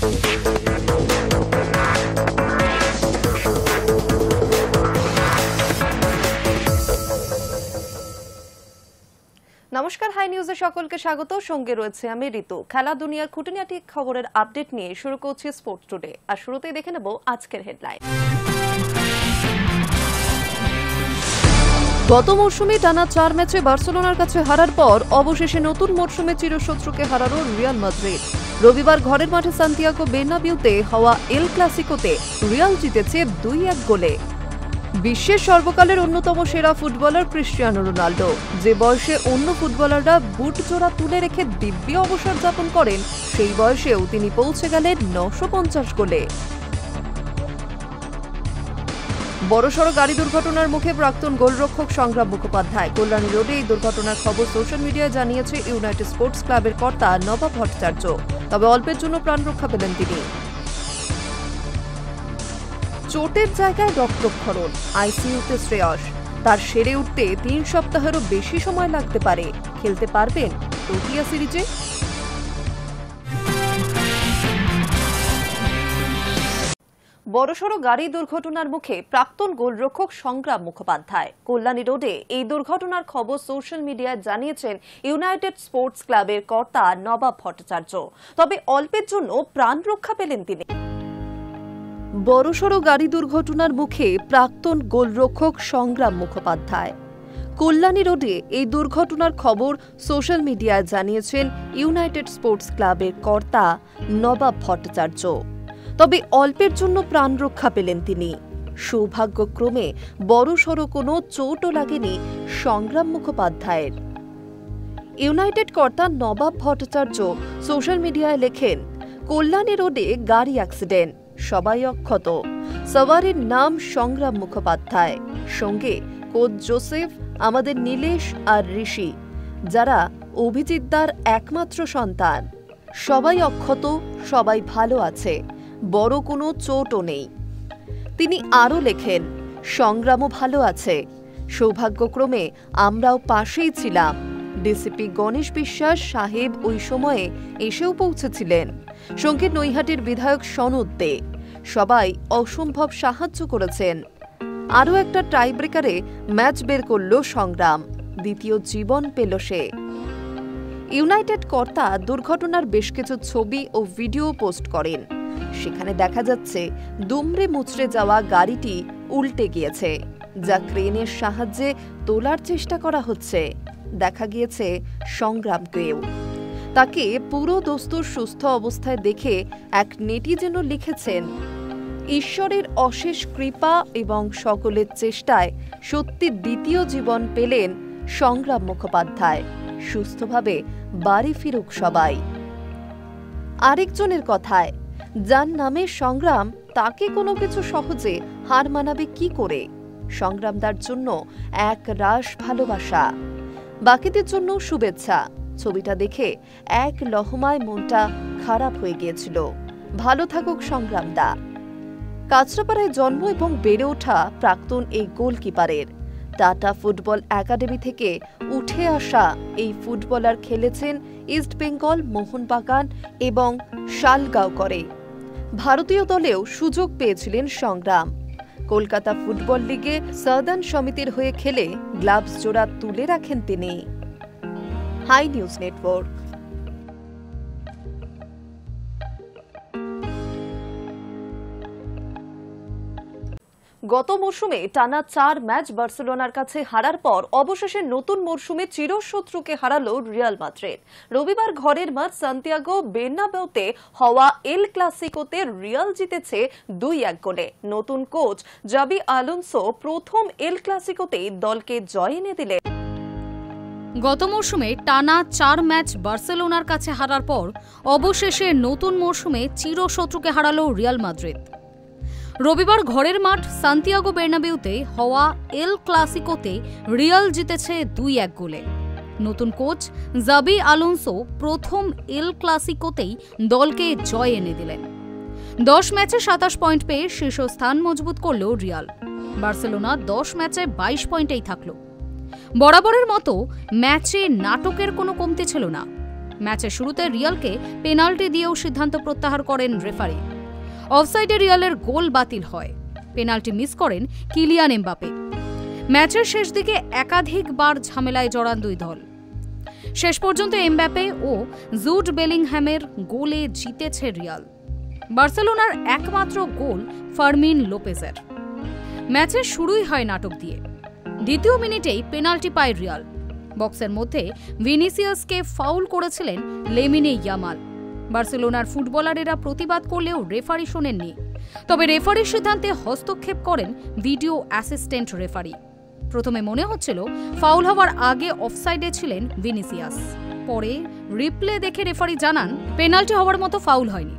নমস্কার, হাই নিউজে সকলকে স্বাগত। সঙ্গে রয়েছে আমি ঋতু। খেলা দুনিয়ার খুঁটিনাটি খবরের আপডেট নিয়ে শুরু করছি স্পোর্টস টুডে। আর শুরুতেই দেখে নেব আজকের হেডলাইন। গত মৌসুমে টানা 4 ম্যাচে বার্সেলোনার কাছে হারার পর অবশেষে নতুন মরশুমে চিরশত্রুকে হারালো রিয়াল মাদ্রিদ। রবিবার ঘরের মাঠে সান্তিয়াগো বের্নাবিউতে হওয়া এল ক্লাসিকোতে রিয়াল জিতেছে 2-1 গোলে। বিশ্বের সর্বকালের অন্যতম সেরা ফুটবলার ক্রিস্টিয়ানো রোনাল্ডো যে বয়সে অন্য ফুটবলাররা বুট জোড়া তুলে রেখে দিব্যি অবসর যাপন করেন, সেই বয়সেও তিনি পৌঁছে গেলেন 950 গোলে। বড়সড় গাড়ি দুর্ঘটনার মুখে প্রাক্তন গোলরক্ষক সংগ্রাম মুখোপাধ্যায়। কল্যাণী রোডে এই দুর্ঘটনার খবর সোশ্যাল মিডিয়ায় জানিয়েছে ইউনাইটেড স্পোর্টস ক্লাবের কর্তা নবাব ভট্টাচার্য। তবে অল্পের জন্য প্রাণ রক্ষা পেলেন তিনি। চোটের জায়গায় রক্তক্ষরণ, আইসিইউতে শ্রেয়স। তার সেরে উঠতে 3 সপ্তাহেরও বেশি সময় লাগতে পারে। খেলতে পারবেন প্রোটিয়া সিরিজে? বড়সড় গাড়ি দুর্ঘটনার মুখে প্রাক্তন গোলরক্ষক সংগ্রাম মুখোপাধ্যায়। কল্যাণী রোডে এই দুর্ঘটনার খবর সোশ্যাল মিডিয়ায় জানিয়েছেন ইউনাইটেড স্পোর্টস ক্লাবের কর্তা নবাব ভট্টাচার্য। তবে অল্পের জন্য প্রাণ রক্ষা পেলেন তিনি। বড়সড় গাড়ি দুর্ঘটনার মুখে প্রাক্তন গোলরক্ষক সংগ্রাম মুখোপাধ্যায়। কল্যাণী রোডে এই দুর্ঘটনার খবর সোশ্যাল মিডিয়ায় জানিয়েছেন ইউনাইটেড স্পোর্টস ক্লাবের কর্তা নবাব ভট্টাচার্য। তবে অল্পের জন্য প্রাণ রক্ষা পেলেন তিনি। সৌভাগ্যক্রমে বড়সড় কোনো চোটও লাগেনি সংগ্রাম মুখোপাধ্যায়ের। ইউনাইটেড কর্তা নবাব ভট্টাচার্য সোশ্যাল মিডিয়ায় লেখেন, কল্যাণী রোডে গাড়ি অ্যাক্সিডেন্ট, সবাই অক্ষত। সওয়ারির নাম সংগ্রাম মুখোপাধ্যায়, সঙ্গে কোচ জোসেফ, আমাদের নীলেশ আর ঋষি, যারা অভিজিৎদার একমাত্র সন্তান। সবাই অক্ষত, সবাই ভালো আছে, বড় কোনো চোটও নেই। তিনি আরও লেখেন, সংগ্রামও ভালো আছে। সৌভাগ্যক্রমে আমরাও পাশেই ছিলাম। ডিসিপি গণেশ বিশ্বাস সাহেব ওই সময়ে এসেও পৌঁছেছিলেন, সঙ্গে নৈহাটির বিধায়ক সনদ দে। সবাই অসম্ভব সাহায্য করেছেন। আরও একটা টাইব্রেকারে ম্যাচ বের করল সংগ্রাম, দ্বিতীয় জীবন পেল সে। ইউনাইটেড কর্তা দুর্ঘটনার বেশ কিছু ছবি ও ভিডিও পোস্ট করেন। সেখানে দেখা যাচ্ছে দুমড়ে মুচড়ে যাওয়া গাড়িটি উল্টে গিয়েছে, যা ক্রেনের সাহায্যে তোলার চেষ্টা করা হচ্ছে। দেখা গিয়েছে সংগ্রামকেও। তাকে পুরো দস্তুর সুস্থ অবস্থায় দেখে এক নেটিজেনও লিখেছেন, ঈশ্বরের অশেষ কৃপা এবং সকলের চেষ্টায় সত্যি দ্বিতীয় জীবন পেলেন সংগ্রাম মুখোপাধ্যায়। সুস্থভাবে বাড়ি ফিরুক সবাই। আরেকজনের কথায়, যার নামে সংগ্রাম, তাকে কোনো কিছু সহজে হার মানাবে কি করে? সংগ্রামদার জন্য এক রাশ ভালোবাসা, বাকিদের জন্য শুভেচ্ছা। ছবিটা দেখে এক লহমায় মনটা খারাপ হয়ে গিয়েছিল। ভালো থাকুক সংগ্রামদা। কাঁচরাপাড়ায় জন্ম এবং বেড়ে ওঠা প্রাক্তন এই গোলকিপারের। টাটা ফুটবল একাডেমি থেকে উঠে আসা এই ফুটবলার খেলেছেন ইস্ট বেঙ্গল, মোহনবাগান এবং শালগাঁও করে। ভারতীয় দলেও সুযোগ পেয়েছিলেন সংগ্রাম। কলকাতা ফুটবল লিগে সাদার্ন সমিতির হয়ে খেলে গ্লাভস জোড়া তুলে রাখেন তিনি। Hi News Network. গত মরশুমে টানা 4 ম্যাচ বার্সেলোনার কাছে হারার পর অবশেষে নতুন মরশুমে চিরশত্রুকে হারালো রিয়াল মাদ্রিদ। রবিবার ঘরের মাঠ সান্তিয়াগো বের্নাবেউতে হওয়া এল ক্লাসিকোতে রিয়াল জিতেছে 2-1 গোলে। নতুন কোচ জাবি আলোনসো প্রথম এল ক্লাসিকোতেই দলকে জয় এনে দিলেন। গত মরশুমে টানা 4 ম্যাচ বার্সেলোনার কাছে হারার পর অবশেষে নতুন মরশুমে চিরশত্রুকে হারালো রিয়াল মাদ্রিদ। রবিবার ঘরের মাঠ সান্তিয়াগো বের্নাবেউতে হওয়া এল ক্লাসিকোতে রিয়াল জিতেছে 2-1 গোলে। নতুন কোচ জাবি আলোনসো প্রথম এল ক্লাসিকোতেই দলকে জয় এনে দিলেন। 10 ম্যাচে 27 পয়েন্ট পেয়ে শীর্ষস্থান মজবুত করল রিয়াল। বার্সেলোনা 10 ম্যাচে 22 পয়েন্টেই থাকল। বরাবরের মতো ম্যাচে নাটকের কোনো কমতি ছিল না। ম্যাচের শুরুতে রিয়ালকে পেনাল্টি দিয়েও সিদ্ধান্ত প্রত্যাহার করেন রেফারি। অফসাইডে রিয়ালের গোল বাতিল হয়। পেনাল্টি মিস করেন কিলিয়ান এমবাপে। ম্যাচের শেষ দিকে একাধিকবার ঝামেলায় জড়ান দুই দল। শেষ পর্যন্ত এমবাপে ও জুড বেলিংহ্যামের গোলে জিতেছে রিয়াল। বার্সেলোনার একমাত্র গোল ফার্মিন লোপেজের। ম্যাচের শুরুই হয় নাটক দিয়ে। দ্বিতীয় মিনিটেই পেনাল্টি পায় রিয়াল। বক্সের মধ্যে ভিনিসিয়াসকে ফাউল করেছিলেন লেমিনে ইয়ামাল। বার্সেলোনার ফুটবলারেরা প্রতিবাদ করলেও রেফারি শোনেননি। তবে রেফারির সিদ্ধান্তে হস্তক্ষেপ করেন ভিডিও অ্যাসিস্ট্যান্ট রেফারি। প্রথমে মনে হচ্ছিল ফাউল হওয়ার আগে অফসাইডে ছিলেন ভিনিসিয়াস। পরে রিপ্লে দেখে রেফারি জানান পেনাল্টি হওয়ার মতো ফাউল হয়নি।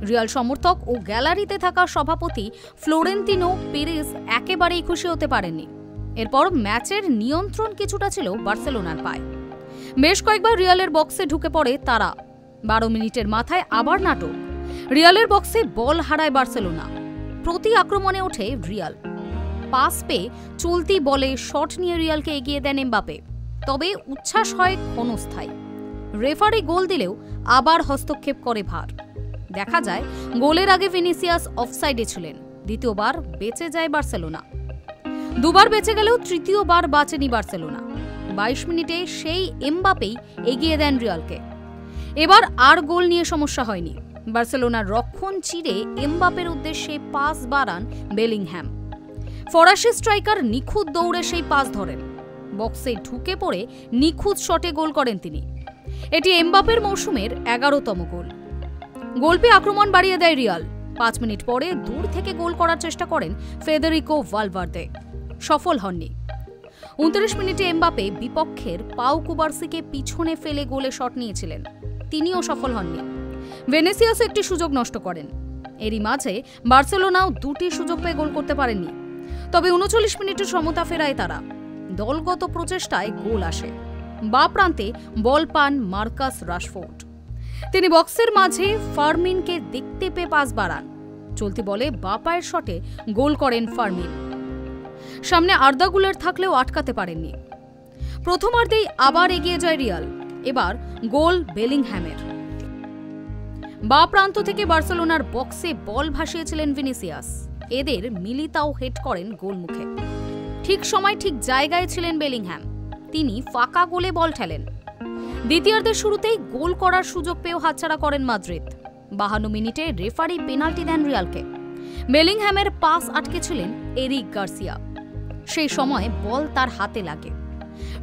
রিয়াল সমর্থক ও গ্যালারিতে থাকা সভাপতি ফ্লোরেন্তিনো পেরেজ একেবারেই খুশি হতে পারেননি। এরপর ম্যাচের নিয়ন্ত্রণ কিছুটা ছিল বার্সেলোনার পায়ে। বেশ কয়েকবার রিয়ালের বক্সে ঢুকে পড়ে তারা। 12 মিনিটের মাথায় আবার নাটক। রিয়ালের বক্সে বল হারায় বার্সেলোনা। প্রতি আক্রমণে ওঠে রিয়াল। পাস পেয়ে চলতি বলে শট নিয়ে রিয়ালকে এগিয়ে দেন এমবাপে। তবে উচ্ছ্বাস হয় ক্ষণস্থায়ী। রেফারি গোল দিলেও আবার হস্তক্ষেপ করে ভার। দেখা যায় গোলের আগে ভিনিসিয়াস অফসাইডে ছিলেন। দ্বিতীয়বার বেঁচে যায় বার্সেলোনা। দুবার বেঁচে গেলেও তৃতীয়বার বাঁচেনি বার্সেলোনা। 22 মিনিটে সেই এমবাপেই এগিয়ে দেন রিয়ালকে। এবার আর গোল নিয়ে সমস্যা হয়নি। বার্সেলোনার রক্ষণ চিরে এমবাপের উদ্দেশ্যে পাস বাড়ান বেলিংহ্যাম। ফরাসি স্ট্রাইকার নিখুঁত দৌড়ে সেই পাস ধরেন। বক্সে ঢুকে পড়ে নিখুঁত শটে গোল করেন তিনি। এটি এমবাপের মৌসুমের 11তম গোল। গোল পেয়ে আক্রমণ বাড়িয়ে দেয় রিয়াল। 5 মিনিট পরে দূর থেকে গোল করার চেষ্টা করেন ফেদেরিকো ভালভার্দে। সফল হননি। 29 মিনিটে এমবাপে বিপক্ষের পাউ কুবার্সিকে পিছনে ফেলে গোলে শট নিয়েছিলেন। তিনিও সফল হননি। ভিনিসিয়াস একটি সুযোগ নষ্ট করেন। এরই মাঝে বার্সেলোনাও 2টি সুযোগ পেয়ে গোল করতে পারেননি। তবে 39 মিনিটে সমতা ফেরায় তারা। দলগত প্রচেষ্টায় গোল আসে। বাঁ প্রান্তে বল পান মার্কাস রাশফোর্ড। তিনি বক্সের মাঝে ফার্মিনকে দেখতে পেয়ে পাস বাড়ান। চলতি বলে বাঁ পায়ের শটে গোল করেন ফার্মিন। সামনে আর্দা গুলার থাকলেও আটকাতে পারেননি। প্রথমার্ধেই আবার এগিয়ে যায় রিয়াল। এবার গোল বেলিংহ্যামের। বাঁ প্রান্ত থেকে বার্সেলোনার বক্সে বল ভাসিয়েছিলেন ভিনিসিয়াস। এদের মিলিতাও হেড করেন গোলমুখে। ঠিক সময় ঠিক জায়গায় ছিলেন বেলিংহ্যাম। তিনি ফাঁকা গোলে বল ঠেলেন। দ্বিতীয়ার্ধের শুরুতেই গোল করার সুযোগ পেয়েও হাতছাড়া করেন মাদ্রিদ। 52 মিনিটে রেফারি পেনাল্টি দেন রিয়ালকে। বেলিংহ্যামের পাস আটকেছিলেন এরিক গার্সিয়া। সেই সময় বল তার হাতে লাগে।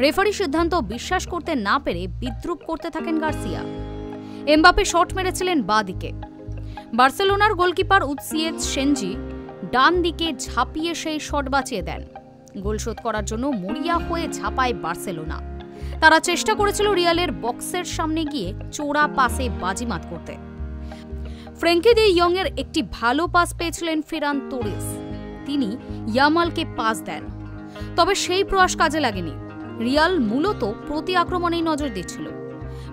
রেফারি সিদ্ধান্ত বিশ্বাস করতে না পেরে বিদ্রূপ করতে থাকেন গার্সিয়া। এমবাপে শট মেরেছিলেন বাঁ দিকে। বার্সেলোনার গোলকিপার উৎসিয়েজ সেনজি ডান দিকে ঝাঁপিয়ে সেই শট বাঁচিয়ে দেন। গোল শোধ করার জন্য মরিয়া হয়ে ঝাঁপায় বার্সেলোনা। তারা চেষ্টা করেছিল রিয়ালের বক্সের সামনে গিয়ে চোরা পাসে বাজিমাত করতে। ফ্র্যাঙ্কি ডি ইয়ং এর একটি ভালো পাস পেয়েছিলেন ফেরান তোরেস। তিনি ইয়ামালকে পাস দেন। তবে সেই প্রয়াস কাজে লাগেনি। রিয়াল মূলত প্রতি আক্রমণেই নজর দিচ্ছিল।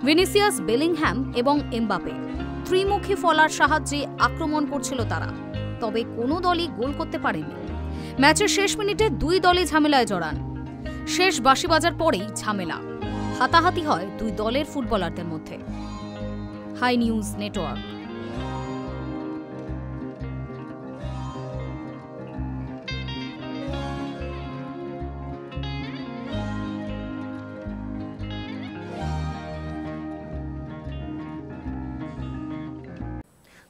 ভিনিসিয়াস, বেলিংহ্যাম এবং এমবাপে ত্রিমুখী ফলার সাহায্যে আক্রমণ করছিল তারা। তবে কোনো দলই গোল করতে পারেনি। ম্যাচের শেষ মিনিটে দুই দলই ঝামেলায় জড়ান। শেষ বাঁশি বাজার পরেই ঝামেলা। হাতাহাতি হয় দুই দলের ফুটবলারদের মধ্যে। High News Network.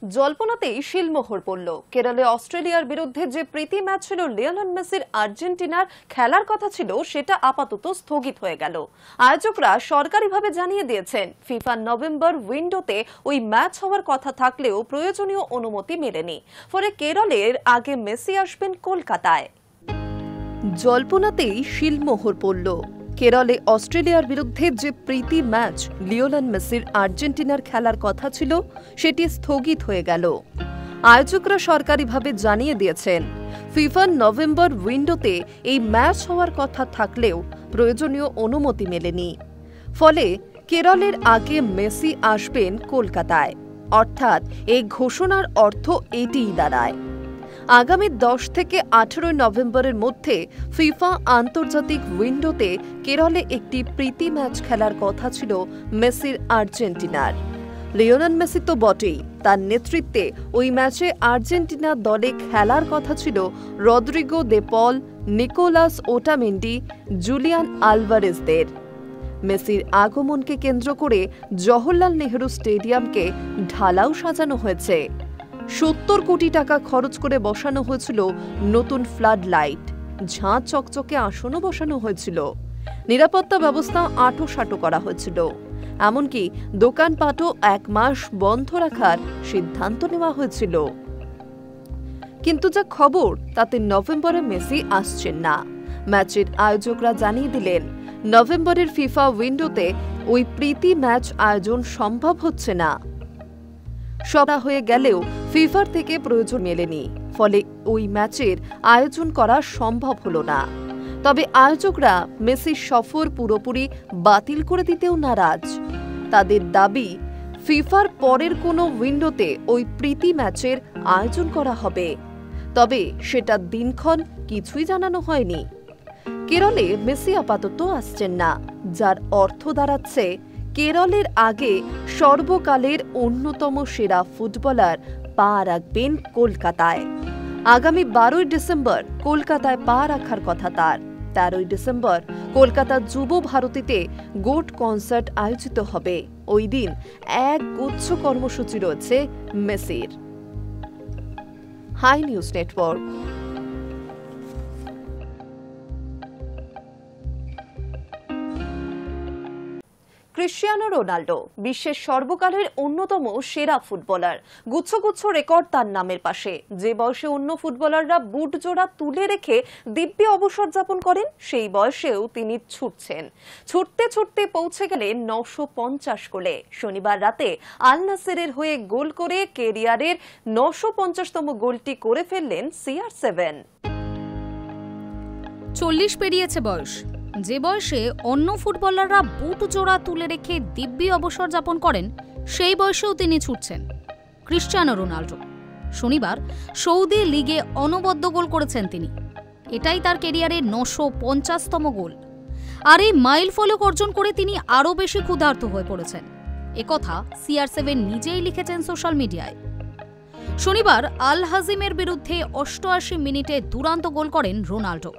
জল্পনাতেই শিলমোহর পড়ল। কেরলে অস্ট্রেলিয়ার বিরুদ্ধে যে প্রীতি ম্যাচ ছিল লিওনেল মেসির আর্জেন্টিনার খেলার কথা ছিল, সেটা আপাতত স্থগিত হয়ে গেল। আয়োজকরা সরকারিভাবে জানিয়ে দিয়েছেন ফিফা নভেম্বর উইন্ডোতে ওই ম্যাচ হওয়ার কথা থাকলেও প্রয়োজনীয় অনুমতি মেলেনি। ফলে কেরলের আগে মেসি আসবেন কলকাতায়। জল্পনাতেই শিলমোহর পড়ল। কেরলে অস্ট্রেলিয়ার বিরুদ্ধে যে প্রীতি ম্যাচ লিওনেল মেসির আর্জেন্টিনার খেলার কথা ছিল, সেটি স্থগিত হয়ে গেল। আয়োজকরা সরকারিভাবে জানিয়ে দিয়েছেন ফিফা নভেম্বর উইন্ডোতে এই ম্যাচ হওয়ার কথা থাকলেও প্রয়োজনীয় অনুমতি মেলেনি। ফলে কেরলের আগে মেসি আসবেন কলকাতায়। অর্থাৎ এই ঘোষণার অর্থ এটিই দাঁড়ায়। আগামী 10 থেকে 18 নভেম্বরের মধ্যে ফিফা আন্তর্জাতিক উইন্ডোতে কেরলে একটি প্রীতি ম্যাচ খেলার কথা ছিল মেসির আর্জেন্টিনার। লিওনেল মেসি তো বটেই, তার নেতৃত্বে ওই ম্যাচে আর্জেন্টিনা দলে খেলার কথা ছিল রদ্রিগো দে পল, নিকোলাস ওটামেন্ডি, জুলিয়ান আলভারেজদের। মেসির আগমনকে কেন্দ্র করে জওহরলাল নেহরু স্টেডিয়ামকে ঢালাও সাজানো হয়েছে। 70 কোটি টাকা খরচ করে বসানো হয়েছিল নতুন ফ্লাড লাইট, ঝাঁ চকচকে আসনও বসানো হয়েছিল। নিরাপত্তা ব্যবস্থা আঁটোসাঁটো করা হয়েছিল, এমনকি দোকানপাটও 1 মাস বন্ধ রাখার সিদ্ধান্ত নেওয়া হয়েছিল। কিন্তু যা খবর তাতে নভেম্বরে মেসি আসছেন না। ম্যাচের আয়োজকরা জানিয়ে দিলেন নভেম্বরের ফিফা উইন্ডোতে ওই প্রীতি ম্যাচ আয়োজন সম্ভব হচ্ছে না। সভা হয়ে গেলেও ফিফার থেকে প্রয়োজন মেলেনি, ফলে ওই ম্যাচের আয়োজন করা সম্ভব হলো না। তবে আয়োজকরা মেসির সফর পুরোপুরি বাতিল করে দিতেও নারাজ। তাদের দাবি ফিফার পরের কোনো উইন্ডোতে ওই প্রীতি ম্যাচের আয়োজন করা হবে, তবে সেটা দিনক্ষণ কিছুই জানানো হয়নি। কেরলে মেসি আপাতত আসছেন না, যার অর্থ দাঁড়াচ্ছে কেরলের আগে সর্বকালের অন্যতম সেরা ফুটবলার পা রাখবেন কলকাতায়। আগামী 12 ডিসেম্বর কলকাতায় পা রাখার কথা তার। 13 ডিসেম্বর কলকাতা যুব ভারতীতে গোট কনসার্ট আয়োজিত হবে। ওই দিন এক গুচ্ছ কর্মসূচি রয়েছে মেসির। Hi News Network. Cristiano Ronaldo বিশ্বের সর্বকালের অন্যতম সেরা ফুটবলার। গুচ্ছ গুচ্ছ রেকর্ড তার নামের পাশে। যে বয়সে অন্য ফুটবলাররা বুট জোড়া তুলে রেখে দিব্যি অবসর যাপন করেন, সেই বয়সেও তিনি ছুটছেন। ছুটতে ছুটতে পৌঁছে গেলেন 950 গোলে। শনিবার রাতে আল নাসেরের হয়ে গোল করে ক্যারিয়ারের 950তম গোলটি করে ফেললেন CR7। 40 পেরিয়েছে বয়স। যে বয়সে অন্য ফুটবলাররা বুট জোড়া তুলে রেখে দিব্যি অবসর যাপন করেন, সেই বয়সেও তিনি ছুটছেন। ক্রিশ্চিয়ানো রোনাল্ডো শনিবার সৌদি লিগে অনবদ্য গোল করেছেন তিনি। এটাই তার ক্যারিয়ারের 950তম গোল। আর এই মাইল ফলক অর্জন করে তিনি আরও বেশি ক্ষুধার্ত হয়ে পড়েছেন। একথা CR7 নিজেই লিখেছেন সোশ্যাল মিডিয়ায়। শনিবার আল হাজিমের বিরুদ্ধে 88 মিনিটে দুর্দান্ত গোল করেন রোনাল্ডো।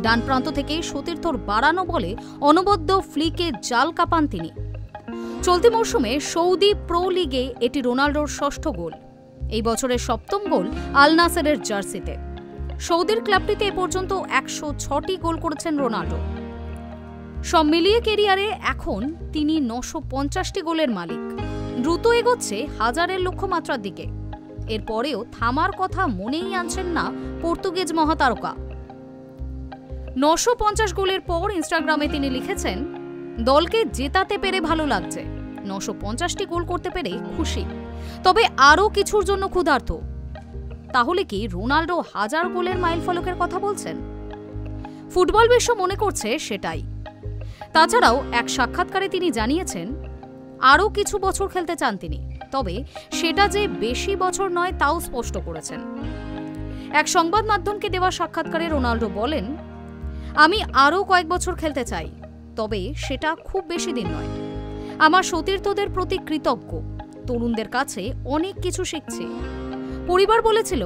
ডান প্রান্ত থেকে সতীর্থর বাড়ানো বলে অনবদ্য ফ্লিকে জাল কাঁপান তিনি। চলতি মৌসুমে সৌদি প্রো লিগে এটি রোনাল্ডোর 6ষ্ঠ গোল। এই বছরের 7ম গোল আল নাসেরের জার্সিতে। সৌদির ক্লাবটিতে এ পর্যন্ত 106টি গোল করেছেন রোনাল্ডো। সব মিলিয়ে ক্যারিয়ারে এখন তিনি 950টি গোলের মালিক। দ্রুত এগোচ্ছে হাজারের লক্ষ্যমাত্রার দিকে। এরপরেও থামার কথা মনেই আনছেন না পর্তুগিজ মহাতারকা। 950 গোলের পর ইনস্টাগ্রামে তিনি লিখেছেন, দলকে জেতাতে পেরে ভালো লাগছে, 950টি গোল করতে পেরে খুশি, তবে আরও কিছুর জন্য ক্ষুধার্ত। তাহলে কি রোনাল্ডো 1000 গোলের মাইল ফলকের কথা বলছেন? ফুটবল বিশ্ব মনে করছে সেটাই। তাছাড়াও এক সাক্ষাৎকারে তিনি জানিয়েছেন আরও কিছু বছর খেলতে চান তিনি, তবে সেটা যে বেশি বছর নয় তাও স্পষ্ট করেছেন। এক সংবাদ মাধ্যমকে দেওয়া সাক্ষাৎকারে রোনাল্ডো বলেন, আমি আরও কয়েক বছর খেলতে চাই, তবে সেটা খুব বেশি দিন নয়। আমার সতীর্থদের প্রতি কৃতজ্ঞ, তরুণদের কাছে অনেক কিছু শিখছি। পরিবার বলেছিল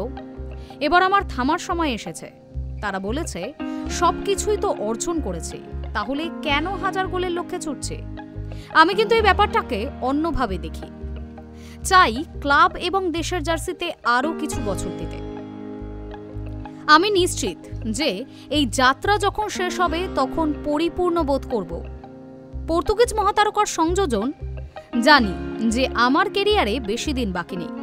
এবার আমার থামার সময় এসেছে। তারা বলেছে সবকিছুই তো অর্জন করেছি, তাহলে কেন 1000 গোলের লক্ষ্যে ছুটছে? আমি কিন্তু এই ব্যাপারটাকে অন্যভাবে দেখি। চাই ক্লাব এবং দেশের জার্সিতে আরও কিছু বছর দিতে। আমি নিশ্চিত যে এই যাত্রা যখন শেষ হবে তখন পরিপূর্ণ বোধ করব। পর্তুগিজ মহাতারকার সংযোজন, জানি যে আমার ক্যারিয়ারে বেশি দিন বাকি নেই।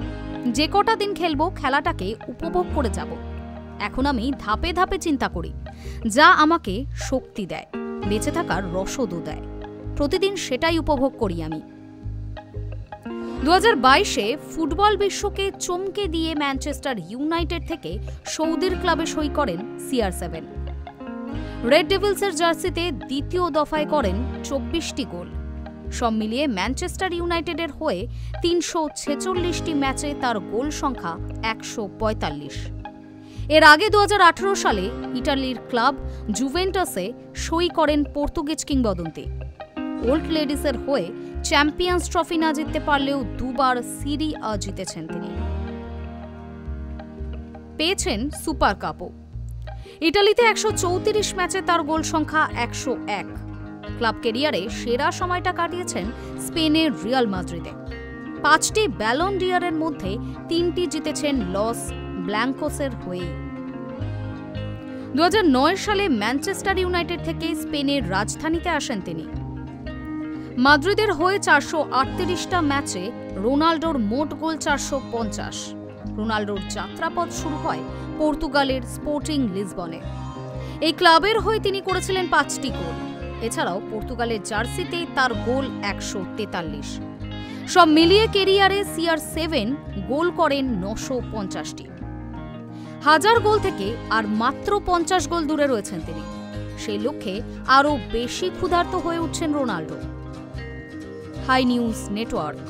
যে কটা দিন খেলবো খেলাটাকে উপভোগ করে যাব। এখন আমি ধাপে ধাপে চিন্তা করি, যা আমাকে শক্তি দেয়, বেঁচে থাকার রসদও দেয়। প্রতিদিন সেটাই উপভোগ করি আমি। 2022-এ ফুটবল বিশ্বকে চমকে দিয়ে ম্যানচেস্টার ইউনাইটেড থেকে সৌদির ক্লাবে সই করেন CR7। রেড ডেভিলসের জার্সিতে দ্বিতীয় দফায় করেন 24টি গোল। সব মিলিয়ে ম্যানচেস্টার ইউনাইটেডের হয়ে 346টি ম্যাচে তার গোল সংখ্যা 145। এর আগে 2018 সালে ইটালির ক্লাব জুভেন্টাসে সই করেন পর্তুগিজ কিংবদন্তি। ওল্ড লেডিসের হয়ে চ্যাম্পিয়ন্স ট্রফি না জিততে পারলেও দুবার সিরি আ জিতেছেন তিনি। পেয়েছেন সুপার কাপও। ইটালিতে 134 ম্যাচে তার গোল সংখ্যা 101। ক্লাব ক্যারিয়ারে সেরা সময়টা কাটিয়েছেন স্পেনের রিয়াল মাদ্রিদে। 5টি ব্যালন ডি'অরের মধ্যে 3টি জিতেছেন লস ব্ল্যাঙ্কোসের হয়ে। 2009 সালে ম্যানচেস্টার ইউনাইটেড থেকে স্পেনের রাজধানীতে আসেন তিনি। মাদ্রিদের হয়ে 438টা ম্যাচে রোনাল্ডোর মোট গোল 450। রোনাল্ডোর যাত্রাপথ শুরু হয় পর্তুগালের স্পোর্টিং লিসবনে। এই ক্লাবের হয়ে তিনি করেছিলেন 5টি গোল। এছাড়াও পর্তুগালের জার্সিতে তার গোল 143। সব মিলিয়ে ক্যারিয়ারে CR7 গোল করেন 950টি। 1000 গোল থেকে আর মাত্র 50 গোল দূরে রয়েছেন তিনি। সেই লক্ষ্যে আরও বেশি ক্ষুধার্ত হয়ে উঠছেন রোনাল্ডো। High News Network.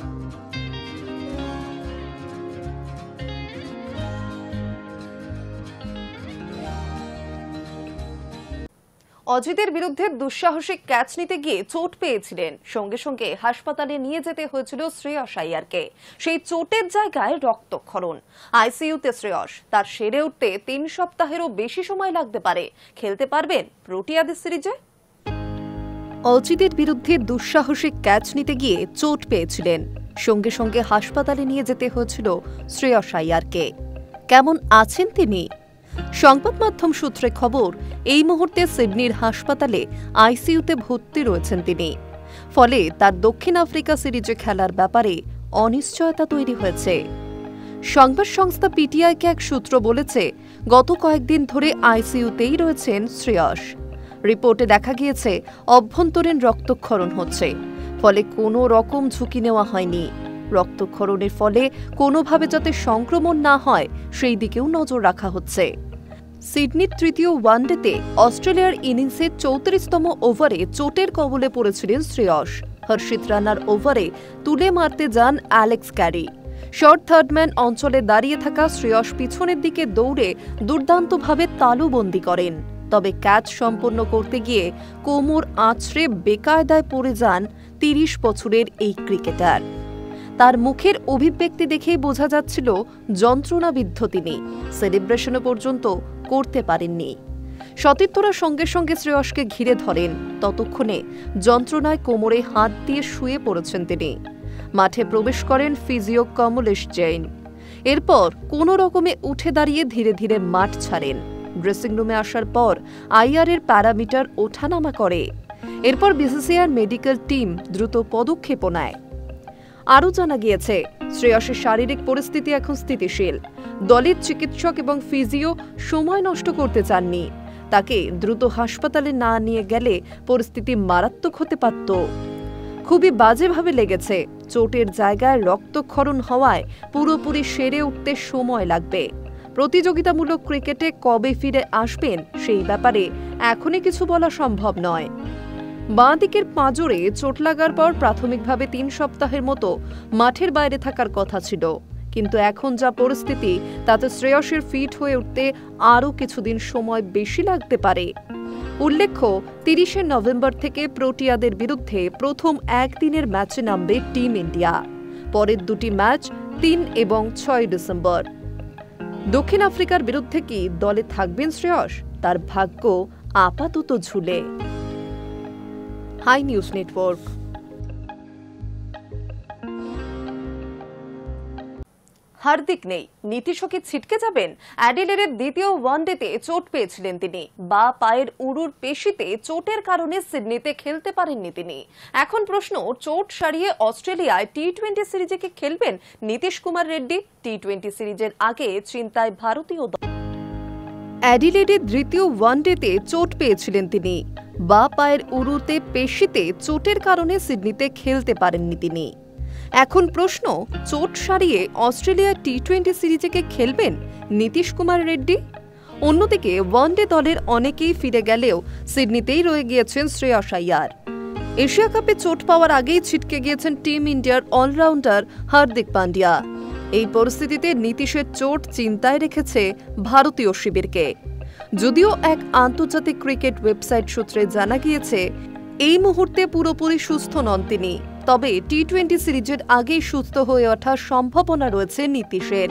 অজিতের বিরুদ্ধে দুঃসাহসিক ক্যাচ নিতে গিয়ে চোট পেয়েছিলেন, সঙ্গে সঙ্গে হাসপাতালে নিয়ে যেতে হয়েছিল শ্রেয়স আইয়ারকে। সেই চোটের জায়গায় রক্তক্ষরণ, আইসিইউতে শ্রেয়স। তার সেরে উঠতে 3 সপ্তাহেরও বেশি সময় লাগতে পারে। খেলতে পারবেন প্রোটিয়াদের সিরিজে? অজিতের বিরুদ্ধে দুঃসাহসিক ক্যাচ নিতে গিয়ে চোট পেয়েছিলেন, সঙ্গে সঙ্গে হাসপাতালে নিয়ে যেতে হয়েছিল শ্রেয়স আইয়ারকে। কেমন আছেন তিনি? সংবাদ মাধ্যম সূত্রে খবর, এই মুহূর্তে সিডনির হাসপাতালে আইসিইউতে ভর্তি রয়েছেন তিনি। ফলে তার দক্ষিণ আফ্রিকা সিরিজে খেলার ব্যাপারে অনিশ্চয়তা তৈরি হয়েছে। সংবাদ সংস্থা পিটিআইকে এক সূত্র বলেছে, গত কয়েকদিন ধরে আইসিইউতেই রয়েছেন শ্রেয়স। রিপোর্টে দেখা গিয়েছে অভ্যন্তরীণ রক্তক্ষরণ হচ্ছে, ফলে কোনো রকম ঝুঁকি নেওয়া হয়নি। রক্তক্ষরণের ফলে কোনোভাবে যাতে সংক্রমণ না হয় সেই দিকেও নজর রাখা হচ্ছে। সিডনির তৃতীয় ওয়ানডেতে অস্ট্রেলিয়ার ইনিংসে 34তম ওভারে চোটের কবলে পড়েছিলেন শ্রেয়স। হর্ষিত রানার ওভারে তুলে মারতে যান অ্যালেক্স ক্যারি। শর্ট থার্ডম্যান অঞ্চলে দাঁড়িয়ে থাকা শ্রেয়স পিছনের দিকে দৌড়ে দুর্দান্তভাবে তালুবন্দি করেন। তবে ক্যাচ সম্পন্ন করতে গিয়ে কোমর আঁচড়ে বেকায়দায় পড়ে যান 30 বছরের এই ক্রিকেটার। তার মুখের অভিব্যক্তি দেখেই বোঝা যাচ্ছিল যন্ত্রণাবিদ্ধ তিনি। সেলিব্রেশনও পর্যন্ত করতে পারেননি। সতীর্থরা সঙ্গে সঙ্গে শ্রেয়সকে ঘিরে ধরেন। ততক্ষণে যন্ত্রণায় কোমরে হাত দিয়ে শুয়ে পড়েছেন তিনি। মাঠে প্রবেশ করেন ফিজিও কমলেশ জৈন। এরপর কোনো রকমে উঠে দাঁড়িয়ে ধীরে ধীরে মাঠ ছাড়েন। ড্রেসিং রুমে আসার পর আইআরের প্যারামিটার ওঠানামা করে। এরপর বিসিসিআইয়ের মেডিকেল টিম দ্রুত পদক্ষেপ নেয়। আরও জানা গিয়েছে, শ্রেয়সের শারীরিক পরিস্থিতি এখন স্থিতিশীল। দলের চিকিৎসক এবং ফিজিও সময় নষ্ট করতে চাননি। তাকে দ্রুত হাসপাতালে না নিয়ে গেলে পরিস্থিতি মারাত্মক হতে পারত। খুবই বাজেভাবে লেগেছে। চোটের জায়গায় রক্তক্ষরণ হওয়ায় পুরোপুরি সেরে উঠতে সময় লাগবে। প্রতিযোগিতামূলক ক্রিকেটে কবে ফিরে আসবেন সেই ব্যাপারে এখনই কিছু বলা সম্ভব নয়। বাঁ দিকের পাঁজরে চোট লাগার পর প্রাথমিকভাবে 3 সপ্তাহের মতো মাঠের বাইরে থাকার কথা ছিল, কিন্তু এখন যা পরিস্থিতি তাতে শ্রেয়সের ফিট হয়ে উঠতে আরও কিছুদিন সময় বেশি লাগতে পারে। উল্লেখ্য, 30শে নভেম্বর থেকে প্রোটিয়াদের বিরুদ্ধে প্রথম একদিনের ম্যাচে নামবে টিম ইন্ডিয়া। পরের 2টি ম্যাচ 3 এবং 6 ডিসেম্বর। দক্ষিণ আফ্রিকার বিরুদ্ধে কি দলে থাকবেন শ্রেয়স? তার ভাগ্য আপাতত ঝুলে। High News network. হার্দিক নেই, নীতিশও কি ছিটকে যাবেন? অ্যাডিলেডের দ্বিতীয় ওয়ানডেতে চোট পেয়েছিলেন তিনি। বাঁ পায়ের উরুর পেশিতে চোটের কারণে সিডনিতে খেলতে পারেননি তিনি। এখন প্রশ্ন, চোট সারিয়ে অস্ট্রেলিয়ায় টি-20 সিরিজে কি খেলবেন নীতিশ কুমার রেড্ডি? টি-20 সিরিজের আগে চিন্তায় ভারতীয় দল। অ্যাডিলেডের দ্বিতীয় ওয়ানডেতে চোট পেয়েছিলেন তিনি। বাঁ পায়ের উরুতে পেশিতে চোটের কারণে সিডনিতে খেলতে পারেননি তিনি। এখন প্রশ্ন, চোট সারিয়ে অস্ট্রেলিয়া টি-20 সিরিজে কে খেলবেন নীতিশ কুমার রেড্ডি? অন্যদিকে ওয়ানডে দলের অনেকেই ফিরে গেলেও সিডনিতেই রয়ে গিয়েছেন শ্রেয়স আইয়ার। এশিয়া কাপে চোট পাওয়ার আগেই ছিটকে গিয়েছেন টিম ইন্ডিয়ার অলরাউন্ডার হার্দিক পান্ডিয়া। এই পরিস্থিতিতে নীতিশের চোট চিন্তায় রেখেছে ভারতীয় শিবিরকে। যদিও এক আন্তর্জাতিক ক্রিকেট ওয়েবসাইট সূত্রে জানা গিয়েছে এই মুহূর্তে পুরোপুরি সুস্থ নন তিনি, তবে টি-20 সিরিজের আগেই সুস্থ হয়ে ওঠার সম্ভাবনা রয়েছে নীতিশের।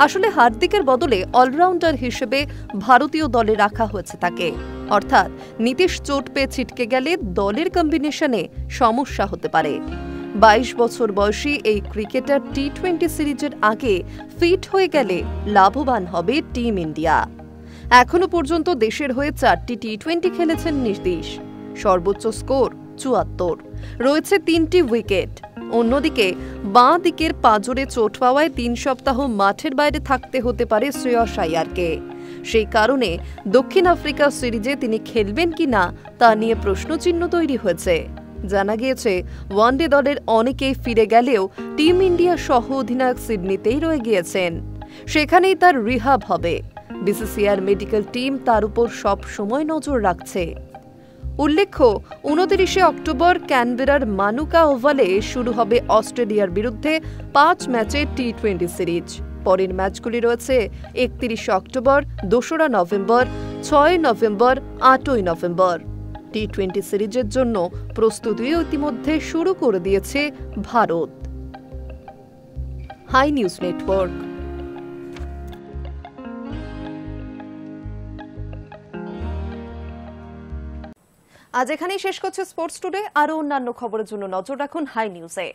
আসলে হার্দিকের বদলে অলরাউন্ডার হিসেবে ভারতীয় দলে রাখা হয়েছে তাকে, অর্থাৎ নীতিশ চোট পেয়ে ছিটকে গেলে দলের কম্বিনেশনে সমস্যা হতে পারে। 22 বছর বয়সী এই ক্রিকেটার টি-20 সিরিজের আগে ফিট হয়ে গেলে লাভবান হবে টিম ইন্ডিয়া। এখনো পর্যন্ত দেশের হয়ে 4টি টি-20 খেলেছেন নীতিশ, সর্বোচ্চ স্কোর 74, রয়েছে 3টি উইকেট। অন্যদিকে বাঁ দিকের পাঁজরে চোট পাওয়ায় 3 সপ্তাহ মাঠের বাইরে থাকতে হতে পারে শ্রেয়স আইয়ারকে। সেই কারণে দক্ষিণ আফ্রিকা সিরিজে তিনি খেলবেন কিনা তা নিয়ে প্রশ্নচিহ্ন তৈরি হয়েছে। জানা গিয়েছে ওয়ানডে দলের অনেকেই ফিরে গেলেও টিম ইন্ডিয়া সহ অধিনায়ক সিডনিতেই রয়ে গিয়েছেন, সেখানেই তার রিহাব হবে। বিসিসিআইয়ের মেডিকেল টিম তার উপর সব সময় নজর রাখছে। উল্লেখ্য, 29 অক্টোবর ক্যানবেরার মানুকা ওভালে শুরু হবে অস্ট্রেলিয়ার বিরুদ্ধে 5 ম্যাচের টি-20 সিরিজ। পরের ম্যাচগুলি রয়েছে 31 অক্টোবর, 2রা নভেম্বর, 6 নভেম্বর, 8ই নভেম্বর। টি-20 সিরিজের জন্য প্রস্তুতিও ইতিমধ্যে শুরু করে দিয়েছে ভারত। High News network. আজ এখানেই শেষ করছে স্পোর্টস টুডে। আরও অন্যান্য খবরের জন্য নজর রাখুন হাই নিউজে।